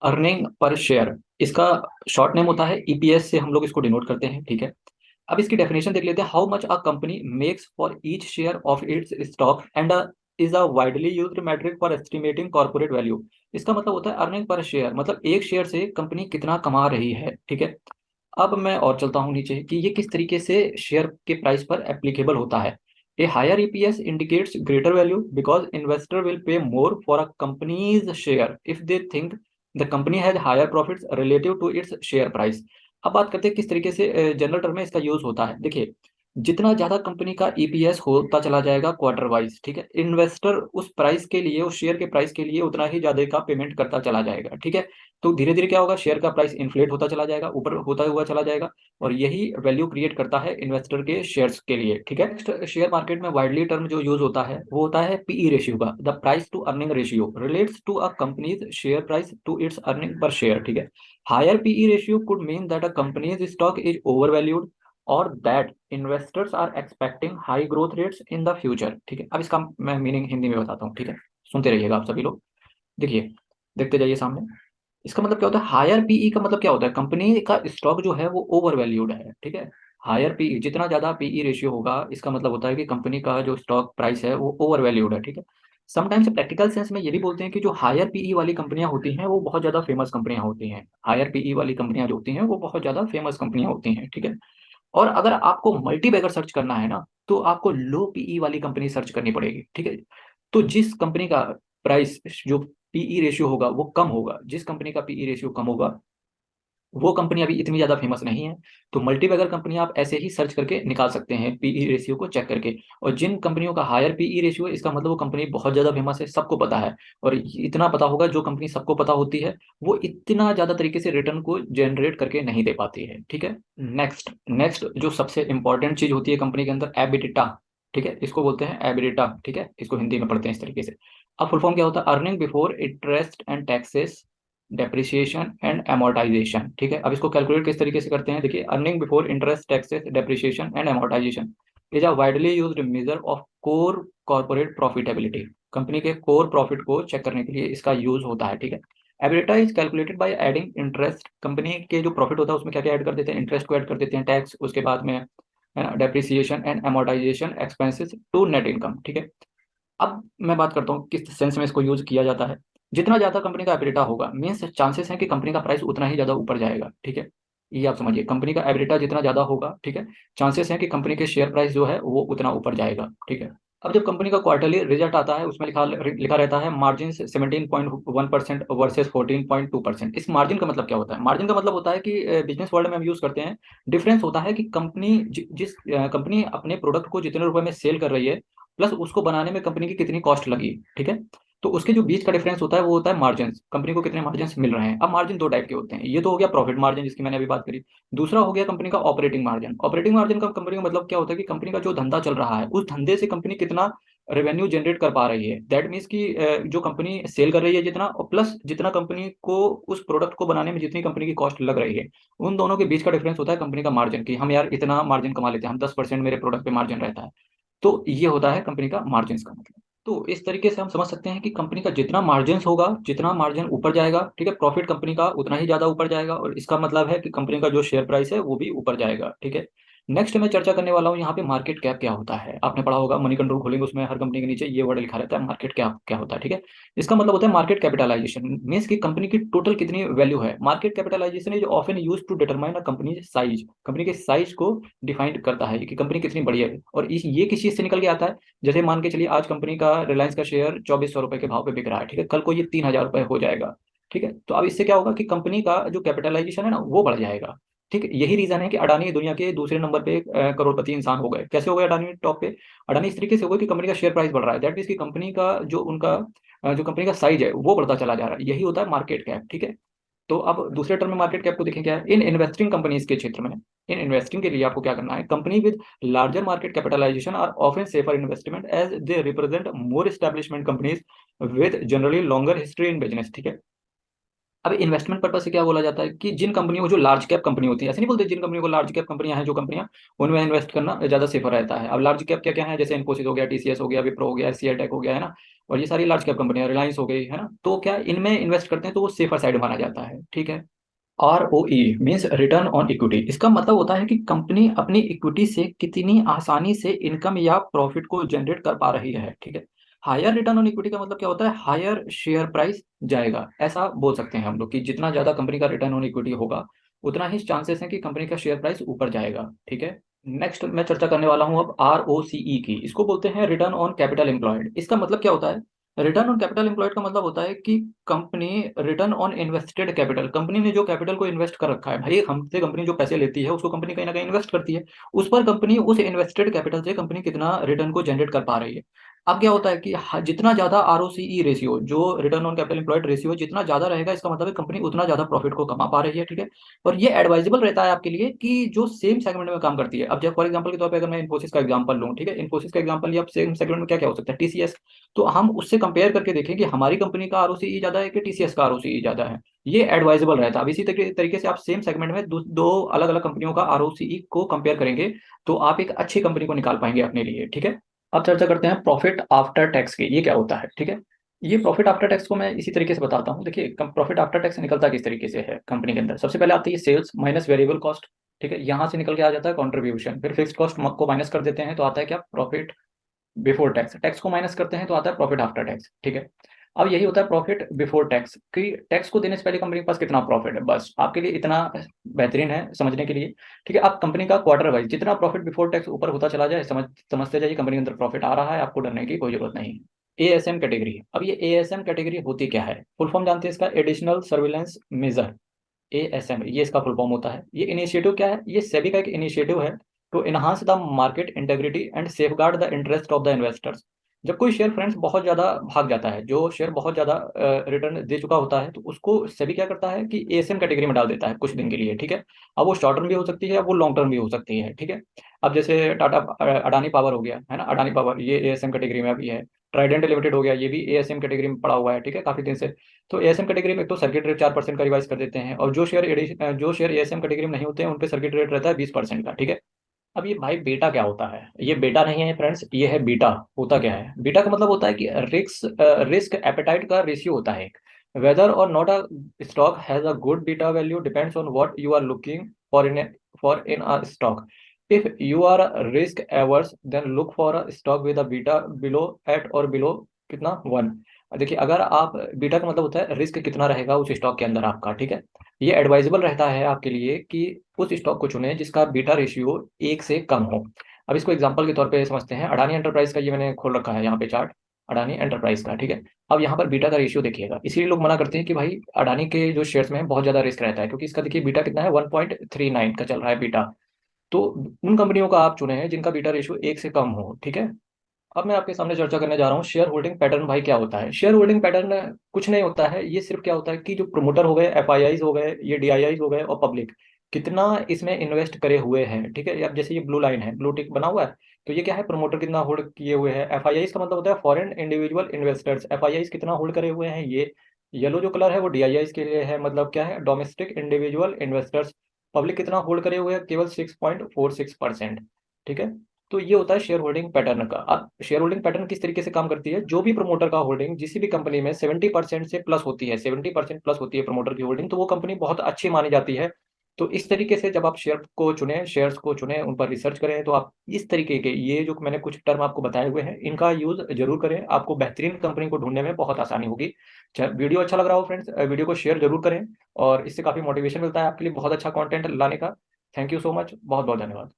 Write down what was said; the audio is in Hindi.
अर्निंग पर शेयर, इसका शॉर्ट नेम होता है ईपीएस से हम लोग इसको डिनोट करते हैं, ठीक है। अब इसकी डेफिनेशन देख लेते हैं। How much a company makes for each share of its stock and is a widely used metric for estimating corporate value. इसका मतलब होता है अर्निंग पर शेयर, मतलब एक शेयर से कंपनी कितना कमा रही है, ठीक है। अब मैं और चलता हूँ नीचे कि ये किस तरीके से शेयर के प्राइस पर एप्लीकेबल होता है। A higher EPS indicates greater value because investor will pay more for a company's share if they think the company has higher profits relative to its share price. अब बात करते हैं किस तरीके से जनरल टर्म में इसका यूज होता है। देखिए, जितना ज्यादा कंपनी का ईपीएस होता चला जाएगा क्वार्टर वाइज, ठीक है, इन्वेस्टर उस प्राइस के लिए, उस शेयर के प्राइस के लिए उतना ही ज्यादा का पेमेंट करता चला जाएगा, ठीक है। तो धीरे धीरे क्या होगा, शेयर का प्राइस इन्फ्लेट होता चला जाएगा, ऊपर होता हुआ चला जाएगा, और यही वैल्यू क्रिएट करता है इन्वेस्टर के शेयर्स के लिए, ठीक है। नेक्स्ट, शेयर मार्केट में वाइडली टर्म जो यूज होता है वो होता है पीई रेशियो का। The price to earning ratio relates to a company's share price to its earning per share, ठीक है। Higher PE ratio could mean that a company's stock is overvalued और that investors are expecting high growth rates in the future, ठीक है। अब इसका मैं मीनिंग हिंदी में बताता हूँ, ठीक है। सुनते रहिएगा आप सभी लोग। देखिए, देखते जाइए सामने। इसका मतलब क्या होता है, हायर पीई का मतलब क्या होता है, कंपनी का स्टॉक जो है वो ओवर वैल्यूड है, ठीक है। हायर पीई, जितना ज्यादा पीई रेशियो होगा, इसका मतलब होता है कि कंपनी का जो स्टॉक प्राइस है वो ओवर वैल्यूड है, ठीक है। समटाइम्स प्रैक्टिकल सेंस में ये भी बोलते हैं कि जो हायर पीई वाली कंपनियां होती हैं वो बहुत ज्यादा फेमस कंपनियां होती हैं। हायर पीई वाली कंपनियां जो होती हैं वो बहुत ज्यादा फेमस कंपनियां होती हैं, ठीक है। और अगर आपको मल्टी बैगर सर्च करना है ना, तो आपको लो पीई वाली कंपनी सर्च करनी पड़ेगी, ठीक है। तो जिस कंपनी का प्राइस, जो पीई रेशियो होगा वो कम होगा, जिस कंपनी का पीई रेशियो कम होगा वो कंपनी अभी इतनी ज्यादा फेमस नहीं है। तो मल्टी बैगर कंपनी आप ऐसे ही सर्च करके निकाल सकते हैं पीई रेशियो को चेक करके। और जिन कंपनियों का हायर पीई रेशियो है, इसका मतलब वो कंपनी बहुत ज्यादा फेमस है, सबको पता है। और इतना पता होगा, जो कंपनी सबको पता होती है वो इतना ज्यादा तरीके से रिटर्न को जनरेट करके नहीं दे पाती है, ठीक है। नेक्स्ट नेक्स्ट जो सबसे इंपॉर्टेंट चीज होती है कंपनी के अंदर, एबिटिटा, ठीक है, इसको बोलते हैं एबिटिटा, ठीक है। इसको हिंदी में पढ़ते हैं इस तरीके से। अब फुल फॉर्म क्या होता है, earning before interest and taxes depreciation and amortization, ठीक है। अब इसको कैलकुलेट किस तरीके से करते हैं, देखिए, earning before interest taxes depreciation and amortization is a widely used measure of core corporate profitability. Company के कोर प्रॉफिट को चेक करने के लिए इसका यूज होता है, ठीक है। EBITDA is calculated by adding interest, company के जो प्रॉफिट होता है उसमें क्या क्या ऐड कर देते हैं, इंटरेस्ट को ऐड कर देते हैं, टैक्स, उसके बाद में depreciation and amortization expenses to net income, ठीक है। अब मैं बात करता हूँ किस सेंस में इसको यूज किया जाता है। जितना ज्यादा कंपनी का एबिलिटा होगा, मीन्स चांसेस है कि कंपनी का प्राइस उतना ही ज्यादा ऊपर जाएगा, ठीक है। ये आप समझिए, कंपनी का एबिलिटा जितना ज्यादा होगा, ठीक है, चांसेस है कि कंपनी के शेयर प्राइस जो है वो उतना ऊपर जाएगा, ठीक है। अब जब कंपनी का क्वार्टरली रिजल्ट आता है, उसमें लिखा लिखा रहता है मार्जिन 17.1% वर्सेस 14.2%। इस मार्जिन का मतलब क्या होता है, मार्जिन का मतलब होता है कि बिजनेस वर्ल्ड में हम यूज करते हैं। डिफरेंस होता है कि कंपनी जिस कंपनी अपने प्रोडक्ट को जितने रुपए में सेल कर रही है, प्लस उसको बनाने में कंपनी की कितनी कॉस्ट लगी, ठीक है। तो उसके जो बीच का डिफरेंस होता है वो होता है मार्जिन, कंपनी को कितने मार्जिन मिल रहे हैं। अब मार्जिन दो टाइप के होते हैं, ये तो हो गया प्रॉफिट मार्जिन जिसकी मैंने अभी बात करी। दूसरा हो गया कंपनी का ऑपरेटिंग मार्जिन। ऑपरेटिंग मार्जिन का कंपनी का मतलब क्या होता है कि कंपनी का जो धंधा चल रहा है उस धंधे से कंपनी कितना रेवेन्यू जनरेट कर पा रही है। दैट मीन्स कि जो कंपनी सेल कर रही है जितना, और प्लस जितना कंपनी को उस प्रोडक्ट को बनाने में जितनी कंपनी की कॉस्ट लग रही है, उन दोनों के बीच का डिफरेंस होता है कंपनी का मार्जिन, कि हम यार इतना मार्जिन कमा लेते हैं, हम 10% मेरे प्रोडक्ट पे मार्जिन रहता है। तो ये होता है कंपनी का मार्जिन का मतलब। तो इस तरीके से हम समझ सकते हैं कि कंपनी का जितना मार्जिन होगा, जितना मार्जिन ऊपर जाएगा, ठीक है, प्रॉफिट कंपनी का उतना ही ज्यादा ऊपर जाएगा, और इसका मतलब है कि कंपनी का जो शेयर प्राइस है वो भी ऊपर जाएगा, ठीक है। नेक्स्ट मैं चर्चा करने वाला हूँ यहाँ पे मार्केट कैप क्या होता है। आपने पढ़ा होगा मनी कंट्रोल खोलेंगे, उसमें हर कंपनी के नीचे ये वर्ड लिखा रहता है, मार्केट कैप क्या होता है, ठीक है। इसका मतलब होता है मार्केट कैपिटलाइजेशन, मीन्स की कंपनी की टोटल कितनी वैल्यू है। Market capitalisation is often used to determine a company size, company के साइज को डिफाइन करता है कि कंपनी कितनी बड़ी है। और ये किस चीज से निकल के आता है, जैसे मान के चलिए आज कंपनी का, रिलायंस का शेयर 2400 रुपए के भाव पे बिक रहा है, ठीक है, कल को ये 3000 रुपए हो जाएगा, ठीक है। तो अब इससे क्या होगा कि कंपनी का जो कैपिटलाइजेशन है ना वो बढ़ जाएगा, ठीक है। यही रीजन है कि अडानी दुनिया के दूसरे नंबर पे करोड़पति इंसान हो गए। कैसे हो गए अडानी टॉप पे, अडानी इस तरीके से हो गए कि कंपनी का शेयर प्राइस बढ़ रहा है, दैट मीन्स की कंपनी का जो उनका जो कंपनी का साइज है वो बढ़ता चला जा रहा है। यही होता है मार्केट कैप, ठीक है। तो अब दूसरे टर्म में मार्केट कैप को देखें क्या है, इन इन्वेस्टिंग कंपनीज के क्षेत्र में, इन इन्वेस्टिंग के लिए आपको क्या करना है, company with larger market capitalisation are often safer investment as they represent more establishment companies with generally longer history in business, ठीक है। अब इन्वेस्टमेंट पर्पज से क्या बोला जाता है कि जिन कंपनियों को, जो लार्ज कैप कंपनी होती है, ऐसे नहीं बोलते, जिन कंपनियों को लार्ज कैप कंपनियां हैं, जो कंपनियां, उनमें इन्वेस्ट करना ज्यादा सेफर रहता है। अब लार्ज कैप क्या क्या है, जैसे इन्फोसिस हो गया, टीसीएस हो गया, विप्रो हो गया, सीआईटेक हो गया, है ना। और ये सारी लार्ज कैप कंपनियां, रिलायंस हो गई है ना, तो क्या इनमें इन्वेस्ट करते हैं तो वो सेफर साइड माना जाता है, ठीक है। ROE means return on equity. इसका मतलब होता है कि कंपनी अपनी इक्विटी से कितनी आसानी से इनकम या प्रॉफिट को जनरेट कर पा रही है, ठीक है। हायर रिटर्न ऑन इक्विटी का मतलब क्या होता है, हायर शेयर प्राइस जाएगा, ऐसा बोल सकते हैं हम लोग कि जितना ज्यादा कंपनी का रिटर्न ऑन इक्विटी होगा उतना ही चांसेस है कि कंपनी का शेयर प्राइस ऊपर जाएगा, ठीक है। नेक्स्ट मैं चर्चा करने वाला हूं अब ROCE की। इसको बोलते हैं रिटर्न ऑन कैपिटल एम्प्लॉयड। इसका मतलब क्या होता है, रिटर्न ऑन कैपिटल एम्प्लॉयड का मतलब होता है कि company return on invested capital, company ने जो कैपिटल को इन्वेस्ट कर रखा है, भाई हमसे कंपनी जो पैसे लेती है उसको कंपनी कहीं ना कहीं इन्वेस्ट करती है, उस पर कंपनी उस इन्वेस्टेड कैपिटल से कंपनी कितना रिटर्न को जनरेट कर पा रही है। अब क्या होता है कि जितना ज्यादा ROCE रेशियो, जो return on capital employed ratio जितना ज्यादा रहेगा, इसका मतलब है कंपनी उतना ज्यादा प्रॉफिट को कमा पा रही है, ठीक है। और ये एडवाइजेबल रहता है आपके लिए कि जो सेम सेगमेंट में काम करती है। अब जब फॉर एग्जांपल के तौर पे अगर मैं इन्फोसिस का एग्जांपल लूं, ठीक है, इन्फोसिस का एग्जांपल लिया, अब सेम सेगमेंट में क्या क्या हो सकता है, TCS। तो हम उससे कंपेयर करके देखें कि हमारी कंपनी का ROCE ज्यादा है कि TCS का ROCE ज्यादा है, ये एडवाइजेबल रहता है। अब इसी तरीके से आप सेम सेगमेंट में दो अलग अलग कंपनियों का ROCE को कंपेयर करेंगे तो आप एक अच्छी कंपनी को निकाल पाएंगे अपने लिए, ठीक है। अब चर्चा करते हैं प्रॉफिट आफ्टर टैक्स की, ये क्या होता है, ठीक है। ये प्रॉफिट आफ्टर टैक्स को मैं इसी तरीके से बताता हूँ। देखिए प्रॉफिट आफ्टर टैक्स निकलता किस तरीके से है कंपनी के अंदर, सबसे पहले आती है सेल्स माइनस वेरिएबल कॉस्ट, ठीक है। यहाँ से निकल के आ जाता है कंट्रीब्यूशन, फिर फिक्स्ड कॉस्ट को माइनस कर देते हैं तो आता है क्या, प्रॉफिट बिफोर टैक्स, टैक्स को माइनस करते हैं तो आता है प्रॉफिट आफ्टर टैक्स, ठीक है। अब यही होता है प्रॉफिट बिफोर टैक्स कि टैक्स को देने से पहले कंपनी के पास कितना प्रॉफिट है, बस आपके लिए इतना बेहतरीन है समझने के लिए, ठीक है। आप कंपनी का क्वार्टर वाइज जितना प्रॉफिट बिफोर टैक्स ऊपर होता चला जाए, समझते जाइए कंपनी के अंदर प्रॉफिट आ रहा है, आपको डरने की कोई जरूरत नहीं। ASM कैटेगरी, अब ये ASM कैटेगरी होती क्या है, फुल फॉर्म जानते हैं इसका, एडिशनल सर्विलेंस मेजर। ASM ये इसका फुल फॉर्म होता है। ये इनिशिएटिव क्या है, ये सेबी का एक इनिशिएटिव है to enhance the market integrity and safeguard the interest of the investors. जब कोई शेयर फ्रेंड्स बहुत ज्यादा भाग जाता है, जो शेयर बहुत ज्यादा रिटर्न दे चुका होता है, तो उसको सेबी क्या करता है कि ASM कैटेगरी में डाल देता है कुछ दिन के लिए, ठीक है। अब वो शॉर्ट टर्म भी हो सकती है, अब वो लॉन्ग टर्म भी हो सकती है, ठीक है। अब जैसे टाटा अडानी पावर हो गया है ना, अडानी पावर ये ASM कैटेगरी में अभी है। ट्राइडेंट लिमिटेड हो गया, ये भी ASM कैटेगरी में पड़ा हुआ है, ठीक है, काफी दिन से। तो ASM कैटेगरी में एक तो सर्किट रेट 4% का रिवाइज कर देते हैं, और जो शेयर ASM कैटेगरी में नहीं होते हैं उन पे सर्किट रेट रहता है 20% का, ठीक है। अब ये भाई बेटा क्या होता है, ये बेटा नहीं है फ्रेंड्स, ये है बीटा। होता क्या है, बीटा का मतलब होता है कि रिस्क एपेटाइट का रेशियो होता है। Whether or not a stock has a good beta value depends on what you are looking for in a stock. If you are risk averse then look for a stock with a beta below at or below कितना 1। देखिए अगर आप, बीटा का मतलब होता है रिस्क कितना रहेगा उस स्टॉक के अंदर आपका, ठीक है। ये एडवाइजेबल रहता है आपके लिए कि उस स्टॉक को चुने जिसका बीटा रेशियो 1 से कम हो। अब इसको एग्जांपल के तौर पे समझते हैं, अडानी एंटरप्राइज का ये मैंने खोल रखा है यहाँ पे चार्ट, अडानी एंटरप्राइज का, ठीक है। अब यहाँ पर बीटा का रेशियो देखिएगा, इसीलिए लोग मना करते हैं कि भाई अडानी के जो शेयर्स में बहुत ज्यादा रिस्क रहता है, क्योंकि इसका देखिए बीटा कितना है, 1.39 का चल रहा है बीटा। तो उन कंपनियों का आप चुने हैं जिनका बीटा रेशियो 1 से कम हो, ठीक है। अब मैं आपके सामने चर्चा करने जा रहा हूँ शेयर होल्डिंग पैटर्न। भाई क्या होता है शेयर होल्डिंग पैटर्न, कुछ नहीं होता है, ये सिर्फ क्या होता है कि जो प्रोमोटर हो गए, FIIs हो गए, ये DIIs हो गए, और पब्लिक कितना इसमें इन्वेस्ट करे हुए हैं, ठीक है। अब जैसे ये ब्लू लाइन है, ब्लू टिक बना हुआ है, तो ये क्या है, प्रोमोटर कितना होल्ड किए हुए हैं। FIIs का मतलब होता है फॉरेन इंडिविजुअल इन्वेस्टर्स, FIIs कितना होल्ड करे हुए हैं, ये येलो जो कलर है वो DIIs के लिए है, मतलब क्या है, डोमेस्टिक इंडिविजुअल इन्वेस्टर्स। पब्लिक कितना होल्ड करे हुए हैं, केवल 6.46%, ठीक है। तो ये होता है शेयर होल्डिंग पैटर्न का। अब शेयर होल्डिंग पैटर्न किस तरीके से काम करती है, जो भी प्रमोटर का होल्डिंग किसी भी कंपनी में 70% से प्लस होती है, 70% प्लस होती है प्रमोटर की होल्डिंग, तो वो कंपनी बहुत अच्छी मानी जाती है। तो इस तरीके से जब आप शेयर्स को चुने, उन पर रिसर्च करें, तो आप इस तरीके के, ये जो मैंने कुछ टर्म आपको बताए हुए हैं, इनका यूज जरूर करें, आपको बेहतरीन कंपनी को ढूंढने में बहुत आसानी होगी। वीडियो अच्छा लग रहा हो फ्रेंड्स, वीडियो को शेयर जरूर करें, और इससे काफी मोटिवेशन मिलता है आपके लिए बहुत अच्छा कंटेंट लाने का। थैंक यू सो मच, बहुत बहुत धन्यवाद।